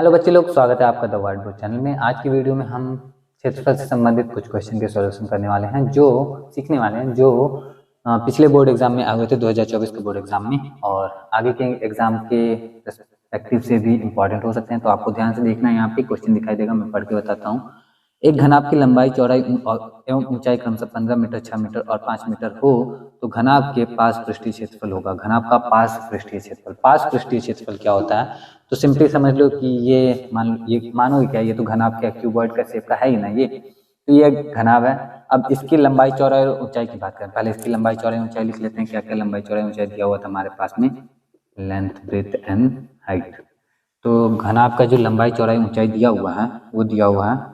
Hello बच्चे लोग, स्वागत है आपका द वाइट बोर्ड चैनल में। आज की वीडियो में हम क्षेत्रफल से संबंधित कुछ क्वेश्चन के सॉल्यूशन करने वाले हैं, जो सीखने वाले हैं, जो पिछले बोर्ड एग्जाम में आए हुए थे 2024 के बोर्ड एग्जाम में, और आगे के एग्जाम के पर्सपेक्टिव से भी इम्पॉर्टेंट हो सकते हैं। तो आपको ध्यान से देखना है, यहाँ पे क्वेश्चन दिखाई देगा, मैं पढ़ के बताता हूँ। एक घनाभ की लंबाई, चौड़ाई एवं ऊंचाई क्रमशः 15 मीटर, 6 मीटर और 5 मीटर हो तो घनाभ के पास पृष्ठीय क्षेत्रफल होगा। घनाभ का पास पृष्ठीय क्षेत्रफल, पास पृष्ठीय क्षेत्रफल क्या होता है? तो सिंपली समझ लो कि ये मानो क्या, ये तो घनाभ क्या क्यूबॉइड का शेप का है ही ना, ये तो ये घनाभ है। अब इसकी लंबाई, चौड़ाई और ऊंचाई की बात करें, पहले इसकी लंबाई, चौड़ाई, ऊंचाई लिख लेते हैं। क्या क्या लंबाई, चौड़ाई, ऊंचाई दिया हुआ था हमारे पास में? Length, breadth and height. तो घनाभ का जो लंबाई, चौड़ाई, ऊंचाई दिया हुआ है वो दिया हुआ है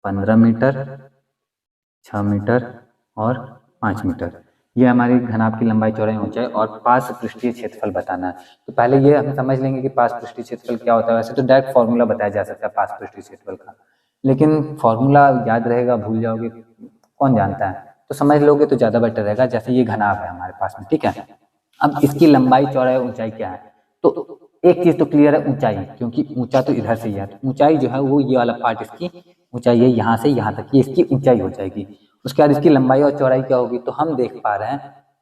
15 मीटर, 6 मीटर और 5 मीटर। ये हमारी घनाभ की लंबाई, चौड़ाई, ऊंचाई, और पास पृष्ठीय क्षेत्रफल बताना है। तो पहले ये हम समझ लेंगे कि पास पृष्ठीय क्षेत्रफल क्या होता है। वैसे तो डायरेक्ट फॉर्मूला बताया जा सकता है पास पृष्ठीय क्षेत्रफल का, लेकिन फॉर्मूला याद रहेगा, भूल जाओगे, कौन जानता है। तो समझ लोगे तो ज्यादा बेटर रहेगा। जैसे ये घनाभ है हमारे पास में, ठीक है। अब इसकी लंबाई, चौड़ाई, ऊंचाई क्या है? तो एक चीज तो क्लियर है, ऊंचाई, क्योंकि ऊंचा तो इधर से ही है। तो ऊंचाई जो है वो ये वाला पार्ट, इसकी ऊंचाई है यहाँ से यहाँ तक, ये इसकी ऊंचाई हो जाएगी। उसके बाद इसकी लंबाई और चौड़ाई क्या होगी? तो हम देख पा रहे हैं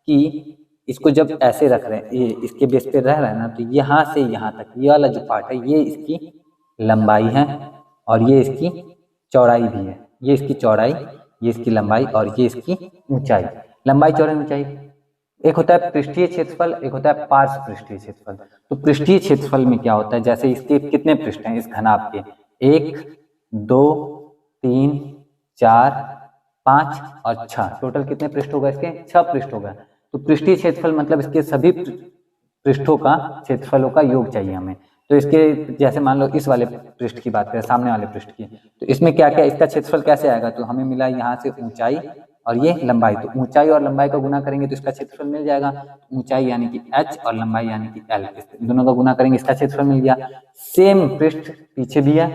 कि इसको जब ऐसे रख रहे हैं, ये इसके बेस पे रह रहा है ना, तो यहाँ से यहाँ तक ये वाला जो पार्ट है ये इसकी लंबाई है और ये इसकी चौड़ाई भी है। ये इसकी चौड़ाई, ये इसकी लंबाई और ये इसकी ऊंचाई। लंबाई, चौड़ाई, ऊंचाई। एक होता है पृष्ठीय क्षेत्रफल, एक होता है पार्श्व पृष्ठीय क्षेत्रफल। तो पृष्ठीय क्षेत्रफल में क्या होता है? जैसे इसके कितने पृष्ठ हैं इस घनाभ के? 1, 2, 3, 4, 5 और 6। टोटल कितने पृष्ठ हो गए इसके? 6 पृष्ठ हो गए। तो पृष्ठीय क्षेत्रफल मतलब इसके सभी पृष्ठों का क्षेत्रफलों का योग चाहिए हमें। तो इसके जैसे मान लो इस वाले पृष्ठ की बात करें, सामने वाले पृष्ठ की, तो इसमें क्या क्या इसका क्षेत्रफल कैसे आएगा? तो हमें मिला यहाँ से ऊंचाई और ये लंबाई, तो ऊंचाई और लंबाई का गुना करेंगे तो इसका क्षेत्रफल मिल जाएगा। ऊंचाई यानी कि h और लंबाई यानी कि l, दोनों का गुना करेंगे, इसका क्षेत्रफल मिल गया। सेम पृष्ठ पीछे भी है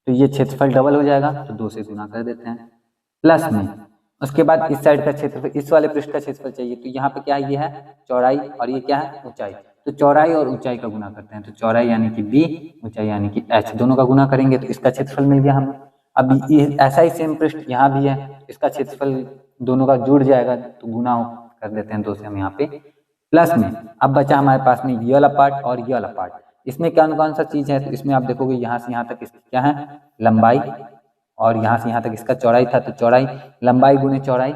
तो ये क्षेत्रफल डबल हो जाएगा, तो 2 से गुना कर देते हैं प्लस में। उसके बाद इस साइड का क्षेत्रफल, इस वाले पृष्ठ का क्षेत्रफल चाहिए, तो यहाँ पे क्या है? ये है चौड़ाई और ये क्या है? ऊंचाई। तो चौड़ाई और ऊंचाई का गुना करते हैं, तो चौड़ाई यानी कि b, ऊंचाई यानी कि h, दोनों का गुना करेंगे तो इसका क्षेत्रफल मिल गया हमें। अब ये ऐसा ही सेम पृष्ठ यहाँ भी है, इसका क्षेत्रफल दोनों का जुड़ जाएगा, तो गुना कर देते हैं 2 से हम यहाँ पे प्लस में। अब बचा हमारे पास में ये वाला पार्ट और ये वाला पार्ट। इसमें कौन सा चीज है? तो इसमें आप देखोगे यहाँ से यहाँ तक इसकी क्या है? लंबाई, और यहाँ से यहाँ तक इसका चौड़ाई था, तो चौड़ाई, लंबाई गुने चौड़ाई,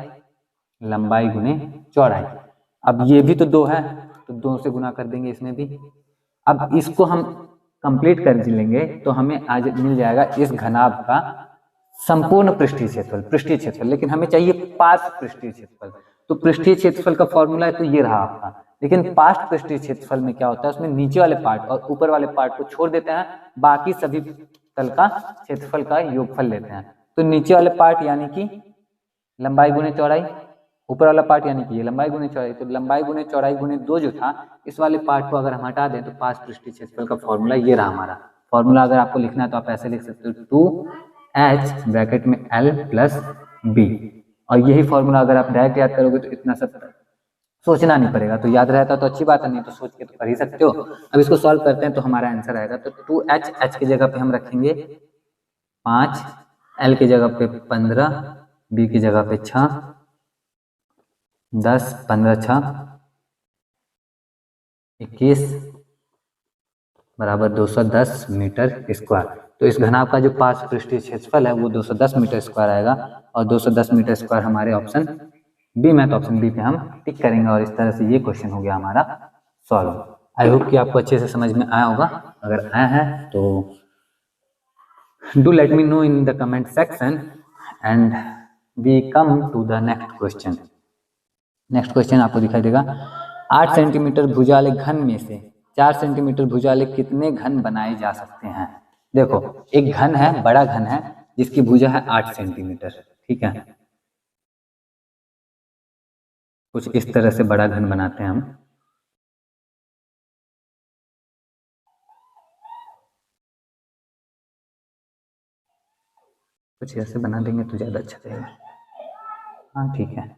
लंबाई गुने चौड़ाई। अब ये भी तो 2 है, तो 2 से गुना कर देंगे इसमें भी। अब इसको हम कंप्लीट कर लेंगे तो हमें आज मिल जाएगा इस घनाभ का संपूर्ण पृष्ठीय क्षेत्रफल, पृष्ठीय क्षेत्रफल। लेकिन हमें चाहिए पार्श्व पृष्ठीय क्षेत्रफल। तो पृष्ठीय क्षेत्रफल का फॉर्मूला है तो ये रहा आपका, लेकिन पार्श्व पृष्ठीय क्षेत्रफल में क्या होता है? उसमें नीचे वाले पार्ट और ऊपर वाले पार्ट को छोड़ देते हैं, बाकी सभी तल का क्षेत्रफल का योगफल लेते हैं। तो नीचे वाले पार्ट यानी कि लंबाई गुने चौड़ाई, ऊपर वाला पार्ट यानी कि ये लंबाई गुने चौड़ाई। तो लंबाई गुने चौड़ाई गुने 2 जो था, इस वाले पार्ट को अगर हम हटा दें तो पार्श्व पृष्ठीय क्षेत्रफल का फॉर्मूला ये रहा हमारा। फॉर्मूला अगर आपको लिखना है तो आप ऐसे लिख सकते हो, 2h ब्रैकेट में l प्लस b। और यही फॉर्मूला अगर आप डायरेक्ट याद करोगे तो इतना सब सोचना नहीं पड़ेगा। तो याद रहता तो अच्छी बात है, नहीं तो सोच के तो कर ही सकते हो। अब इसको सॉल्व करते हैं तो हमारा आंसर आएगा, तो 2h, h की जगह पे हम रखेंगे 5, l की जगह पे 15, b की जगह पे 6, 10, 15, 6, 21 बराबर 210 मीटर स्क्वायर। तो इस घनाभ का जो पार्श्व पृष्ठीय क्षेत्रफल है वो 210 मीटर स्क्वायर आएगा, और 210 मीटर स्क्वायर हमारे ऑप्शन बी में, तो ऑप्शन बी पे हम टिक करेंगे। और इस तरह से ये क्वेश्चन हो गया हमारा सॉल्व। आई होप कि आपको अच्छे से समझ में आया होगा। अगर आया है तो do let me know in the comment section and we come to the next question. Next question आपको दिखाई देगा, 8 सेंटीमीटर भुजा वाले घन में से 4 सेंटीमीटर भुजा वाले कितने घन बनाए जा सकते हैं? देखो, एक घन है, बड़ा घन है, जिसकी भुजा है 8 सेंटीमीटर, ठीक है। कुछ इस तरह से बड़ा घन बनाते हैं हम। कुछ ऐसे बना देंगे तो ज्यादा अच्छा रहेगा। हाँ ठीक है,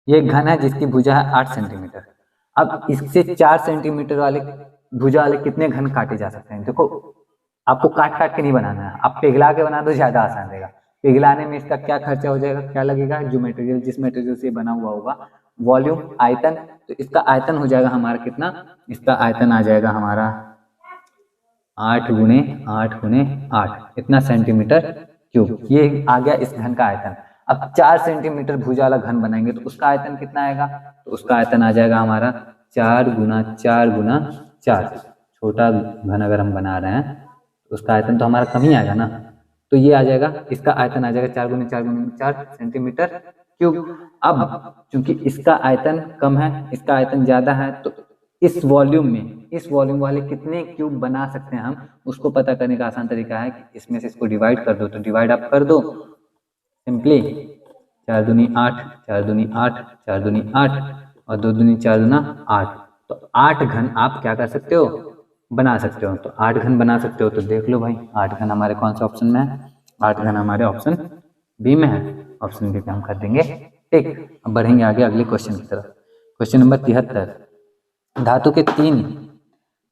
ये घन है जिसकी भुजा है 8 सेंटीमीटर। अब इससे 4 सेंटीमीटर वाले भुजा वाले कितने घन काटे जा सकते हैं? देखो, आपको काट काट के नहीं बनाना है, आप पिघला के बना दो, ज्यादा आसान रहेगा। पिघलाने में इसका क्या खर्चा हो जाएगा, क्या लगेगा, जो मटेरियल जिस मटेरियल से बना हुआ होगा, वॉल्यूम, आयतन, तो इसका आयतन हो जाएगा हमारा कितना, इसका आयतन आ जाएगा हमारा 8 × 8 × 8 इतना सेंटीमीटर क्यूब। ये आ गया इस घन का आयतन। अब 4 सेंटीमीटर भुजा वाला घन बनाएंगे तो उसका आयतन कितना आएगा, तो उसका आयतन आ जाएगा हमारा 4 × 4 × 4। छोटा घन अगर हम बना रहे हैं तो उसका आयतन तो हमारा कम ही आएगा ना, तो ये आ जाएगा, इसका आयतन आ जाएगा 4 × 4 × 4 सेंटीमीटर क्यूब। अब चूंकि इसका आयतन कम है, इसका आयतन ज्यादा है, तो इस वॉल्यूम में, इस वॉल्यूम वाले कितने क्यूब बना सकते हैं हम, उसको पता करने का आसान तरीका है कि इसमें से इसको डिवाइड कर दो। तो डिवाइड आप कर दो सिंपली, 4 दूनी 8, 4 दूनी 8, 4 दूनी 8 और 2 दूनी 4 दूना 8, तो 8 घन आप क्या कर सकते हो, बना सकते हो। तो 8 घन बना सकते हो, तो देख लो भाई 8 घन हमारे कौन सा ऑप्शन में है, 8 घन हमारे ऑप्शन बी में है। ऑप्शन बी पे हम कर देंगे टिक। अब बढ़ेंगे आगे अगले क्वेश्चन की तरफ। क्वेश्चन नंबर 73, धातु के 3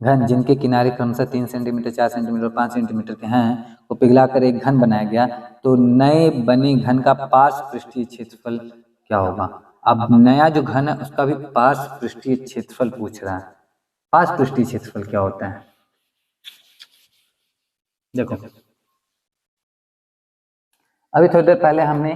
घन जिनके किनारे क्रमशः 3 सेंटीमीटर, 4 सेंटीमीटर और 5 सेंटीमीटर के हैं को पिघलाकर एक घन बनाया गया, तो नए बने घन का पार्श्व पृष्ठीय क्षेत्रफल क्या होगा। अब नया जो घन है उसका भी पार्श्व पृष्ठीय क्षेत्रफल पूछ रहा है। पार्श्व पृष्ठीय क्षेत्रफल क्या होता है, देखो अभी थोड़ी देर पहले हमने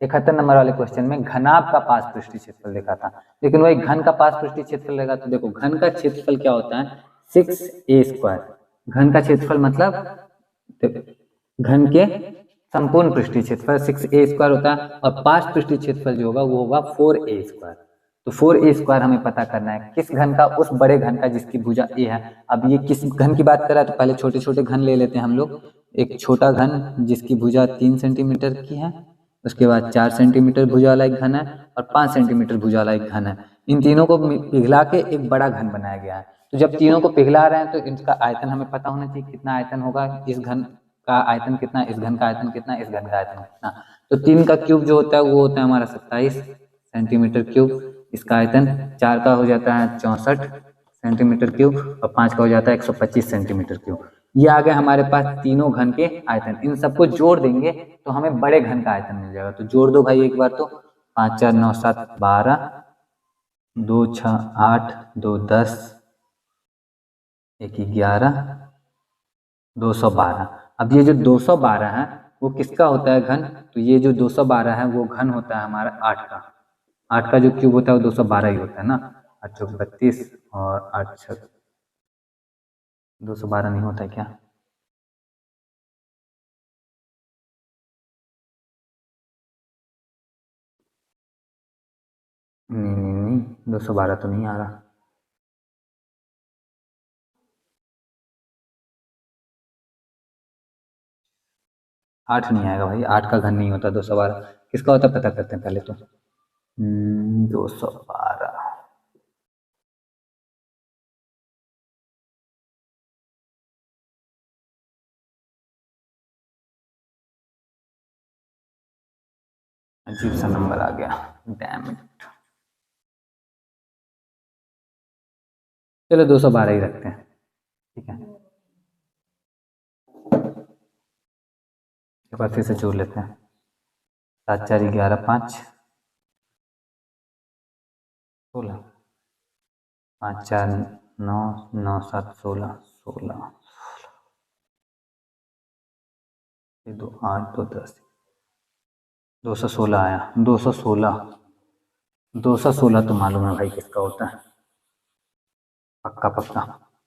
71 नंबर वाले क्वेश्चन में घनाभ का पार्श्व पृष्ठीय क्षेत्रफल देखा था, लेकिन वही घन का पार्श्व पृष्ठीय क्षेत्रफल रहेगा। तो देखो घन का क्षेत्रफल क्या होता है, 6a²। घन का क्षेत्रफल मतलब घन के संपूर्ण पृष्ठीय क्षेत्रफल 6a² होता है, और पार्श्व पृष्ठीय क्षेत्रफल जो होगा वो होगा 4a²। तो 4a² हमें पता करना है किस घन का, उस बड़े घन का जिसकी भुजा a है। अब ये किस घन की बात कर रहा है, तो पहले छोटे छोटे घन ले लेते हैं हम लोग। एक छोटा घन जिसकी भुजा 3 सेंटीमीटर की है, उसके बाद 4 सेंटीमीटर भुजा वाला एक घन है, और 5 सेंटीमीटर भुजा वाला एक घन है। इन तीनों को पिघला के एक बड़ा घन बनाया गया है। तो जब तीनों को पिघला रहे हैं तो इनका आयतन हमें पता होना चाहिए, कितना आयतन होगा, इस घन का आयतन कितना, इस घन का आयतन कितना, इस घन का आयतन कितना। तो 3 का क्यूब जो होता है वो होता है हमारा 27 सेंटीमीटर क्यूब। इसका आयतन 4 का हो जाता है 64 सेंटीमीटर क्यूब, और 5 का हो जाता है 125 सेंटीमीटर क्यूब। ये आ गए हमारे पास तीनों घन के आयतन। इन सबको जोड़ देंगे तो हमें बड़े घन का आयतन मिल जाएगा। तो जोड़ दो भाई एक बार, तो 5 4 9 7 12, 2 6 8, 2 10, 1 11, 212। अब ये जो 212 है वो किसका होता है घन, तो ये जो 212 है वो घन होता है हमारा 8 का। 8 का जो क्यूब होता है वो 212 ही होता है ना, 8 चौक 32 और 8 छक 212 नहीं होता है क्या, नहीं 212 तो नहीं आ रहा। आठ नहीं आएगा भाई, 8 का घन नहीं होता 212। किसका होता है पता करते हैं पहले तो। 212 अजीब सा नंबर आ गया, डैम इट। चलो 212 ही रखते हैं, ठीक है। एक बार फिर से जोड़ लेते हैं, 7 4 11 5 16, 5 4 9 9 7 16 16, 2 8 2 10, 216 आया। 216 तो मालूम है भाई किसका होता है, पक्का पक्का।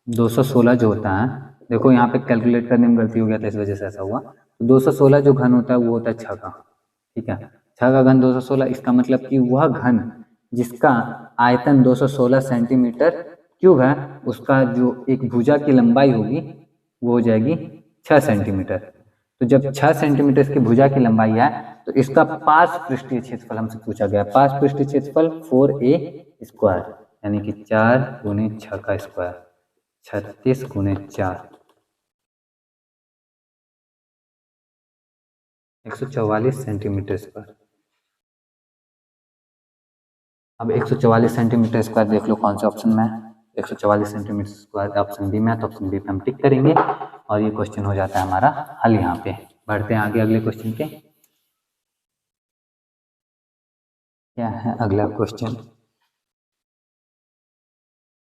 216 जो होता है, देखो यहाँ पे कैलकुलेट करने में गलती हो गया था इस वजह से ऐसा हुआ। तो 216 जो घन होता है वो होता है 6 का, ठीक है। 6 का घन 216, इसका मतलब कि वह घन जिसका आयतन 216 सेंटीमीटर क्यूब है, उसका जो एक भुजा की लंबाई होगी वो हो जाएगी 6 सेंटीमीटर। तो जब 6 सेंटीमीटर की भुजा की लंबाई है तो इसका पार्श्व पृष्ठीय क्षेत्रफल हमसे पूछा गया। पार्श्व पृष्ठीय क्षेत्रफल 4a², यानी कि 4 × 6 का स्क्वायर, 36 × 4, 144 सेंटीमीटर स्क्वायर। अब 144 सेंटीमीटर स्क्वायर देख लो कौन से ऑप्शन में है। 144 सेंटीमीटर स्क्वायर ऑप्शन बी में है, तो ऑप्शन बी पे हम टिक करेंगे और ये क्वेश्चन हो जाता है हमारा हल। यहाँ पे बढ़ते हैं आगे अगले क्वेश्चन पे। क्या है अगला क्वेश्चन?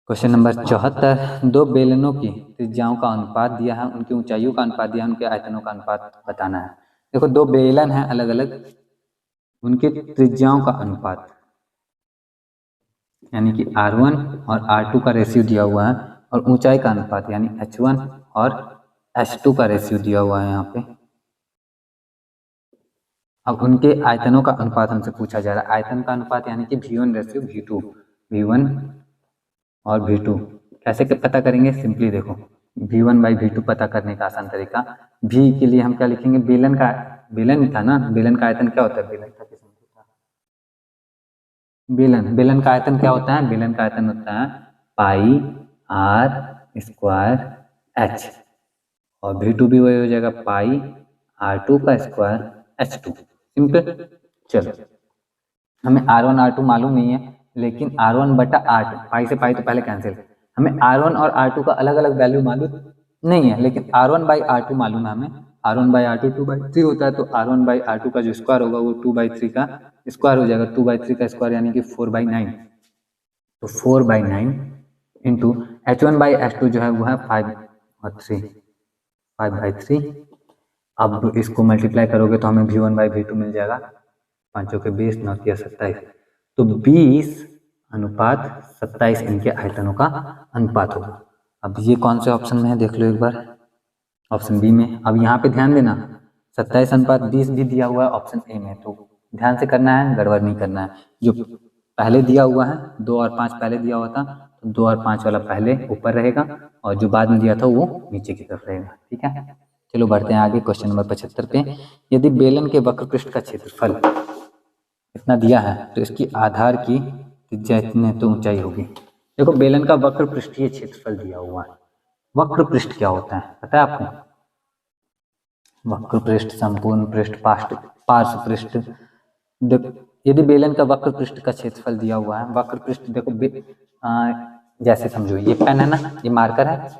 क्वेश्चन नंबर 74, दो बेलनों की त्रिज्याओं का अनुपात दिया है, उनकी ऊंचाइयों का अनुपात दिया है, उनके आयतनों का अनुपात बताना है। देखो दो बेलन हैं अलग अलग, उनके त्रिज्याओं का अनुपात यानी कि R1 और R2 का रेशियो दिया हुआ है, और ऊंचाई का अनुपात यानी H1 और H2 का रेशियो दिया हुआ है यहाँ पे। अब उनके आयतनों का अनुपात हमसे पूछा जा रहा है। आयतन का अनुपात यानी कि V1 रेशियो V2, V1 और V2 कैसे पता करेंगे? सिंपली देखो V1 बाई V2 पता करने का आसान तरीका, V के लिए हम क्या लिखेंगे? बेलन का, बेलन था ना, बेलन का आयतन क्या होता है? बेलन का बेलन का आयतन क्या होता है? बेलन का आयतन होता है पाई R स्क्वायर H, और V2 भी वही हो जाएगा पाई R2 का स्क्वायर H2। सिंपल। चलो हमें R1 R2 मालूम नहीं है, लेकिन R1 बटा R2, पाई से पाई तो पहले कैंसिल, हमें R1 और R2 का अलग अलग वैल्यू मालूम नहीं है, लेकिन R1 बाई R2 मालूम है हमें। R1 बाई R2 2/3 होता है, तो R1 बाई R2 का जो स्क्वायर होगा वो 2/3 का स्क्वायर हो जाएगा। 2/3 का स्क्वायर यानी कि 4/9, तो 4/9 इंटू H1 बाई H2 जो है वो है 5/3। अब इसको मल्टीप्लाई करोगे तो हमें V1 बाई V2 मिल जाएगा, 5 के 20, 9 के 27, तो 20:27 इनके आयतनों का अनुपात होगा। अब ये कौन से ऑप्शन में है देख लो एक बार, ऑप्शन बी में। अब यहाँ पे ध्यान देना 27:20 भी दिया हुआ है ऑप्शन ए में, तो ध्यान से करना है, गड़बड़ नहीं करना है। जो पहले दिया हुआ है 2 और 5 पहले दिया हुआ था, तो 2 और 5 वाला पहले ऊपर रहेगा, और जो बाद में दिया था वो नीचे की तरफ रहेगा। ठीक है, चलो बढ़ते हैं आगे क्वेश्चन नंबर 75 पे। यदि बेलन के वक्र पृष्ठ का क्षेत्रफल इतना दिया है तो इसकी आधार की त्रिज्या इतने तो ऊंचाई होगी। देखो बेलन का वक्र पृष्ठीय क्षेत्रफल दिया हुआ है। वक्र पृष्ठ क्या होता है पता है आपको? वक्र पृष्ठ, संपूर्ण पृष्ठ, पार्श्व पृष्ठ। यदि बेलन का वक्र पृष्ठ का क्षेत्रफल दिया हुआ है, वक्र पृष्ठ देखो जैसे समझो ये पेन है ना, ये मार्कर है,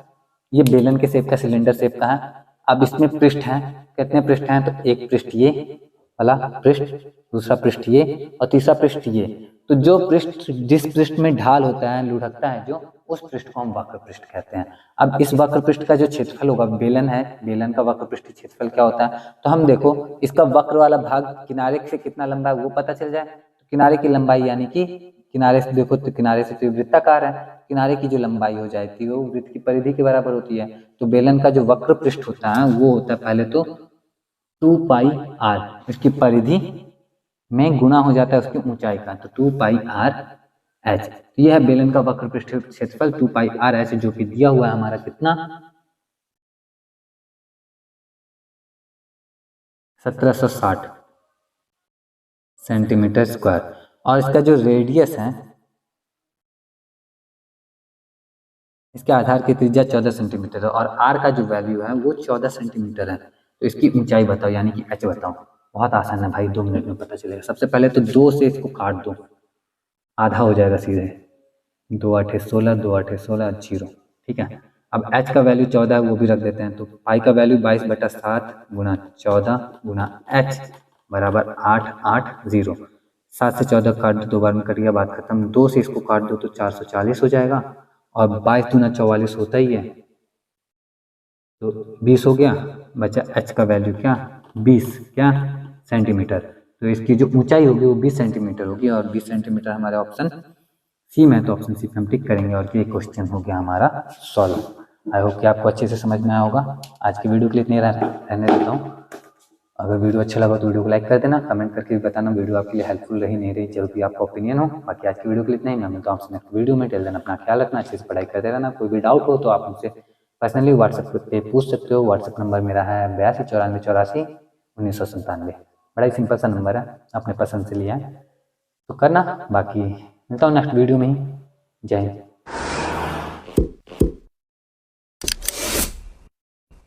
ये बेलन के शेप का, सिलेंडर शेप का है। अब इसमें पृष्ठ है, कितने पृष्ठ हैं? तो एक पृष्ठ ये वाला पृष्ठ, दूसरा पृष्ठ ये, और तीसरा पृष्ठ ये। तो जो पृष्ठ, जिस पृष्ठ में ढाल होता है, लुढ़कता है जो, उस पृष्ठ को हम वक्र पृष्ठ कहते हैं। अब इस वक्र पृष्ठ का जो क्षेत्रफल होगा, बेलन है, बेलन का वक्र पृष्ठ क्षेत्रफल क्या होता है? तो हम देखो इसका वक्र वाला भाग किनारे से कितना लंबा है वो पता चल जाए, तो किनारे की लंबाई यानी कि किनारे से देखो तो किनारे से तो वृत्ताकार है, किनारे की जो लंबाई हो जाती है वो वृत्त की परिधि के बराबर होती है। तो बेलन का जो वक्र पृष्ठ होता है वो होता है पहले तो 2πr, इसकी परिधि में गुना हो जाता है उसकी ऊंचाई का, तो 2πr/h। तो यह है बेलन का वक्र पृष्ठ क्षेत्रफल 2πr/h, जो कि दिया हुआ है हमारा कितना? 1760 सेंटीमीटर स्क्वायर। और इसका जो रेडियस है, इसके आधार की त्रिज्या 14 सेंटीमीटर है, और आर का जो वैल्यू है वो 14 सेंटीमीटर है। तो इसकी ऊंचाई बताओ यानी कि h बताओ। बहुत आसान है भाई, 2 मिनट में पता चलेगा। सबसे पहले तो 2 से इसको काट दो, आधा हो जाएगा सीधे, 2 8 16, 2 8 16 0। ठीक है, अब h का वैल्यू 14 है, वो भी रख देते हैं। तो पाई का वैल्यू 22/7 गुना 14 गुना h बराबर 880। 7 से 14 काट दो, 2 बार में कट गया, बात खत्म। 2 से इसको काट दो तो 440 हो जाएगा, और 22 दूना 44 होता ही है, तो 20 हो गया, बचा h का वैल्यू क्या? 20 क्या सेंटीमीटर। तो इसकी जो ऊंचाई होगी वो 20 सेंटीमीटर होगी, और 20 सेंटीमीटर हमारे ऑप्शन सी में, तो ऑप्शन सी पे हम टिक करेंगे, और ये क्वेश्चन हो गया हमारा सॉल्व। आई होप कि आपको अच्छे से समझ में आया होगा। आज की वीडियो के लिए इतने रहने देता हूँ। अगर वीडियो अच्छा लगा तो वीडियो को लाइक कर देना, कमेंट करके भी बताना वीडियो आपके लिए हेल्पफुल रही नहीं रही, जो भी आपका ओपिनियन हो। बाकी आज की वीडियो के लिए इतना ही, मैं मिलता हूँ आपसे नेक्स्ट वीडियो में। टिल देन अपना ख्याल रखना, अच्छे से पढ़ाई करते रहना। कोई भी डाउट हो तो आप मुझसे पर्सनली व्हाट्सएप पे पूछ सकते हो। व्हाट्सएप नंबर मेरा है 8294841997। बड़ा ही सिंपल सा नंबर है, अपने पसंद से लिया है तो करना। बाकी मिलता हूँ नेक्स्ट वीडियो में ही। जय हिंद।